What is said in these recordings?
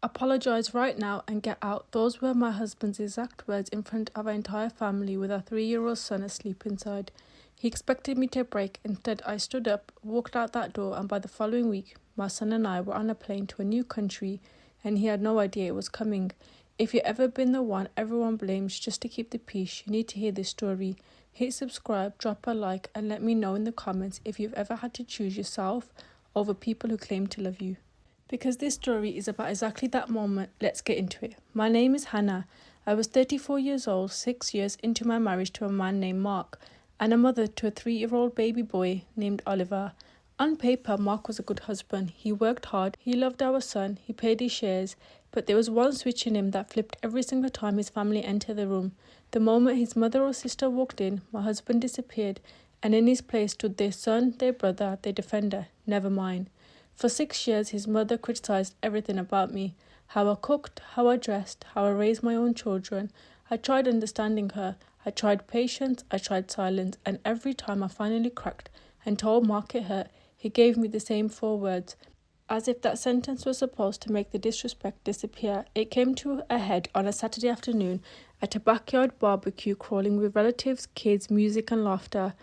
Apologise right now and get out. Those were my husband's exact words in front of our entire family with our 3-year-old son asleep inside. He expected me to break. Instead, I stood up, walked out that door, and by the following week, my son and I were on a plane to a new country, and he had no idea it was coming. If you've ever been the one everyone blames just to keep the peace, you need to hear this story. Hit subscribe, drop a like, and let me know in the comments if you've ever had to choose yourself over people who claim to love you. Because this story is about exactly that moment, let's get into it. My name is Hannah. I was 34 years old, 6 years into my marriage to a man named Mark, and a mother to a 3-year-old baby boy named Oliver. On paper, Mark was a good husband. He worked hard, he loved our son, he paid his shares, but there was one switch in him that flipped every single time his family entered the room. The moment his mother or sister walked in, my husband disappeared, and in his place stood their son, their brother, their defender, never mine. For 6 years, his mother criticised everything about me. How I cooked, how I dressed, how I raised my own children. I tried understanding her. I tried patience, I tried silence, and every time I finally cracked and told Mark it hurt, he gave me the same 4 words. As if that sentence was supposed to make the disrespect disappear, it came to a head on a Saturday afternoon at a backyard barbecue crawling with relatives, kids, music and laughter.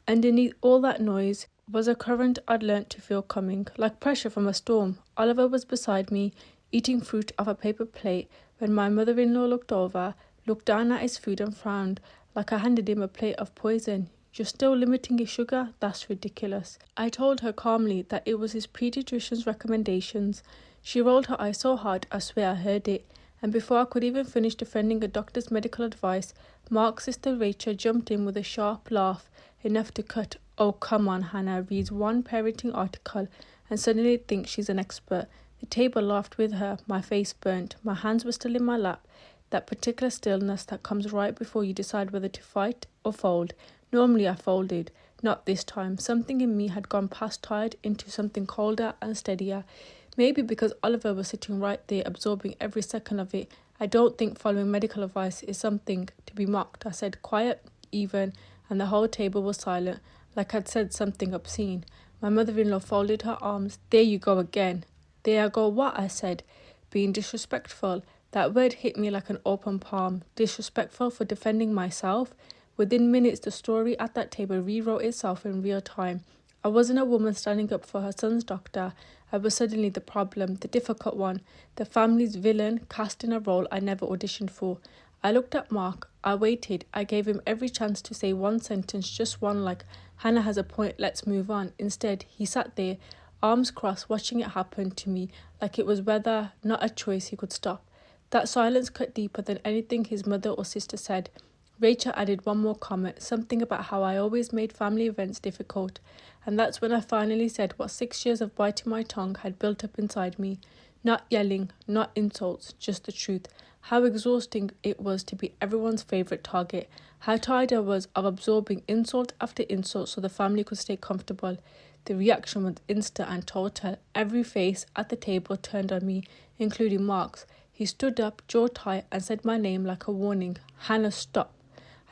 Underneath all that noise was a current I'd learnt to feel coming, like pressure from a storm. Oliver was beside me, eating fruit off a paper plate, when my mother-in-law looked over, looked down at his food and frowned, like I handed him a plate of poison. You're still limiting his sugar? That's ridiculous. I told her calmly that it was his pediatrician's recommendations. She rolled her eyes so hard I swear I heard it. And before I could even finish defending a doctor's medical advice, Mark's sister Rachel jumped in with a sharp laugh, enough to cut. Oh, come on, Hannah reads one parenting article and suddenly thinks she's an expert. The table laughed with her. My face burnt. My hands were still in my lap. That particular stillness that comes right before you decide whether to fight or fold. Normally I folded. Not this time. Something in me had gone past tired into something colder and steadier. Maybe because Oliver was sitting right there, absorbing every second of it. I don't think following medical advice is something to be mocked. I said quiet, even, and the whole table was silent, like I'd said something obscene. My mother-in-law folded her arms. There you go again. There I go what? I said, being disrespectful. That word hit me like an open palm. Disrespectful for defending myself. Within minutes, the story at that table rewrote itself in real time. I wasn't a woman standing up for her son's doctor. I was suddenly the problem, the difficult one, the family's villain, cast in a role I never auditioned for. I looked at Mark. I waited. I gave him every chance to say one sentence, just one, like, Hannah has a point, let's move on. Instead, he sat there, arms crossed, watching it happen to me, like it was whether, not a choice he could stop. That silence cut deeper than anything his mother or sister said. Rachel added one more comment, something about how I always made family events difficult, and that's when I finally said what 6 years of biting my tongue had built up inside me. Not yelling, not insults, just the truth. How exhausting it was to be everyone's favourite target. How tired I was of absorbing insult after insult so the family could stay comfortable. The reaction was instant and total. Every face at the table turned on me, including Mark's. He stood up, jaw tight, and said my name like a warning. Hannah, stop.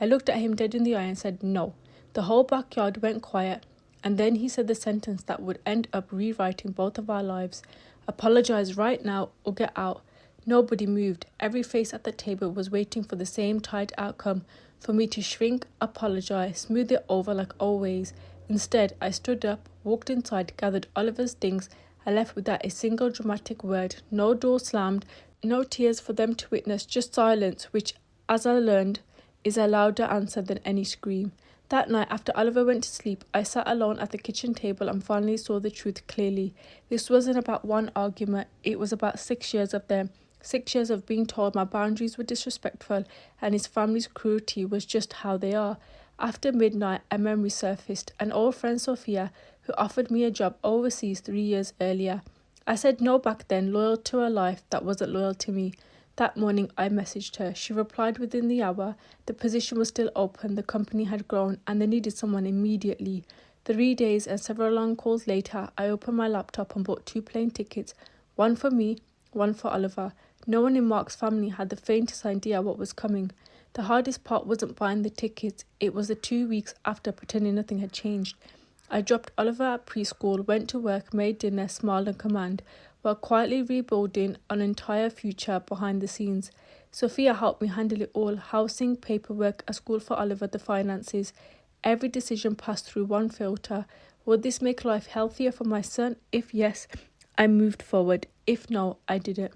I looked at him dead in the eye and said no. The whole backyard went quiet, and then he said the sentence that would end up rewriting both of our lives. Apologise right now or get out. Nobody moved. Every face at the table was waiting for the same tired outcome, for me to shrink, apologise, smooth it over like always. Instead, I stood up, walked inside, gathered Oliver's things, and left without a single dramatic word. No door slammed, no tears for them to witness, just silence, which, as I learned, is a louder answer than any scream. That night, after Oliver went to sleep, I sat alone at the kitchen table and finally saw the truth clearly. This wasn't about one argument, it was about 6 years of them. 6 years of being told my boundaries were disrespectful and his family's cruelty was just how they are. After midnight, a memory surfaced. An old friend, Sophia, who offered me a job overseas 3 years earlier. I said no back then, loyal to a life that wasn't loyal to me. That morning, I messaged her. She replied within the hour. The position was still open, the company had grown, and they needed someone immediately. 3 days and several long calls later, I opened my laptop and bought 2 plane tickets, one for me, one for Oliver. No one in Mark's family had the faintest idea what was coming. The hardest part wasn't buying the tickets, it was the 2 weeks after pretending nothing had changed. I dropped Oliver at preschool, went to work, made dinner, smiled and command. while quietly rebuilding an entire future behind the scenes. Sophia helped me handle it all: housing, paperwork, a school for Oliver, the finances. Every decision passed through one filter. Would this make life healthier for my son? If yes, I moved forward. If no, I didn't.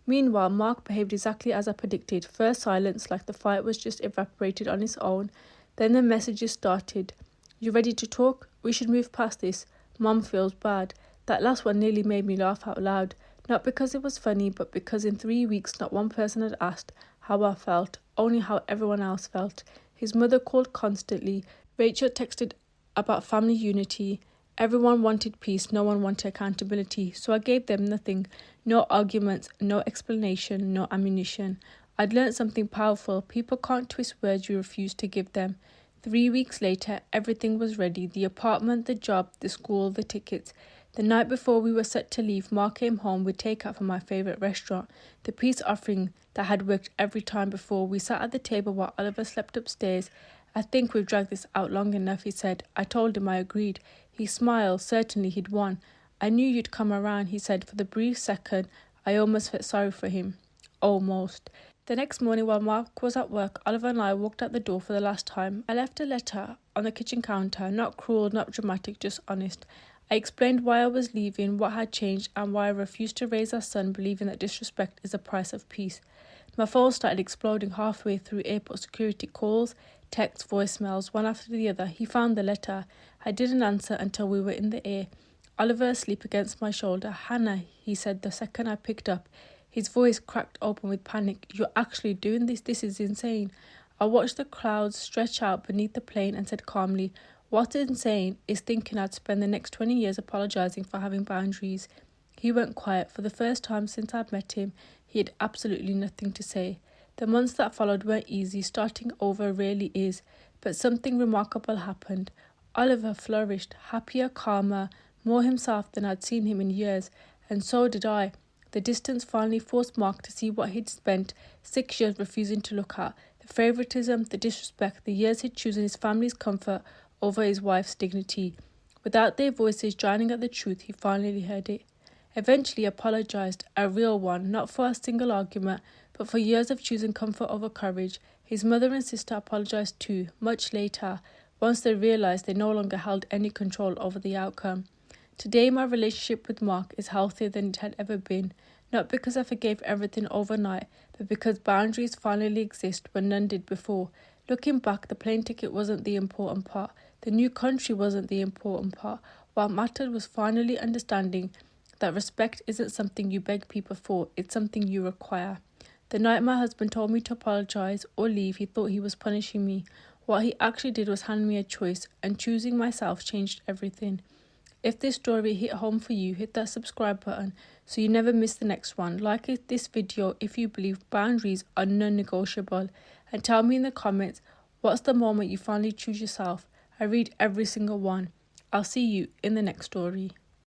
Meanwhile, Mark behaved exactly as I predicted. First silence, like the fight was just evaporated on its own. Then the messages started. You ready to talk? We should move past this. Mom feels bad. That last one nearly made me laugh out loud. Not because it was funny, but because in 3 weeks not one person had asked how I felt, only how everyone else felt. His mother called constantly. Rachel texted about family unity. Everyone wanted peace, no one wanted accountability, so I gave them nothing. No arguments, no explanation, no ammunition. I'd learned something powerful. People can't twist words you refuse to give them. 3 weeks later, everything was ready. The apartment, the job, the school, the tickets. The night before we were set to leave, Mark came home with takeout from my favourite restaurant, the peace offering that had worked every time before. We sat at the table while Oliver slept upstairs. I think we've dragged this out long enough, he said. I told him I agreed. He smiled. Certainly he'd won. I knew you'd come around, he said. For the brief second, I almost felt sorry for him. Almost. The next morning, while Mark was at work, Oliver and I walked out the door for the last time. I left a letter on the kitchen counter, not cruel, not dramatic, just honest. I explained why I was leaving, what had changed, and why I refused to raise our son, believing that disrespect is the price of peace. My phone started exploding halfway through airport security calls, texts, voicemails, one after the other. He found the letter. I didn't answer until we were in the air. Oliver asleep against my shoulder. Hannah, he said the second I picked up. His voice cracked open with panic. You're actually doing this? This is insane. I watched the clouds stretch out beneath the plane and said calmly, what's insane is thinking I'd spend the next 20 years apologising for having boundaries. He went quiet. For the first time since I'd met him, he had absolutely nothing to say. The months that followed weren't easy. Starting over rarely is. But something remarkable happened. Oliver flourished, happier, calmer, more himself than I'd seen him in years. And so did I. The distance finally forced Mark to see what he'd spent 6 years refusing to look at. The favouritism, the disrespect, the years he'd chosen his family's comfort over his wife's dignity. Without their voices drowning out the truth, he finally heard it. Eventually apologised, a real one, not for a single argument, but for years of choosing comfort over courage. His mother and sister apologised too, much later, once they realised they no longer held any control over the outcome. Today my relationship with Mark is healthier than it had ever been, not because I forgave everything overnight, but because boundaries finally exist when none did before. Looking back, the plane ticket wasn't the important part. The new country wasn't the important part. What mattered was finally understanding that respect isn't something you beg people for, it's something you require. The night my husband told me to apologise or leave, he thought he was punishing me. What he actually did was hand me a choice, and choosing myself changed everything. If this story hit home for you, hit that subscribe button so you never miss the next one. Like this video if you believe boundaries are non-negotiable, and tell me in the comments, what's the moment you finally choose yourself? I read every single one. I'll see you in the next story.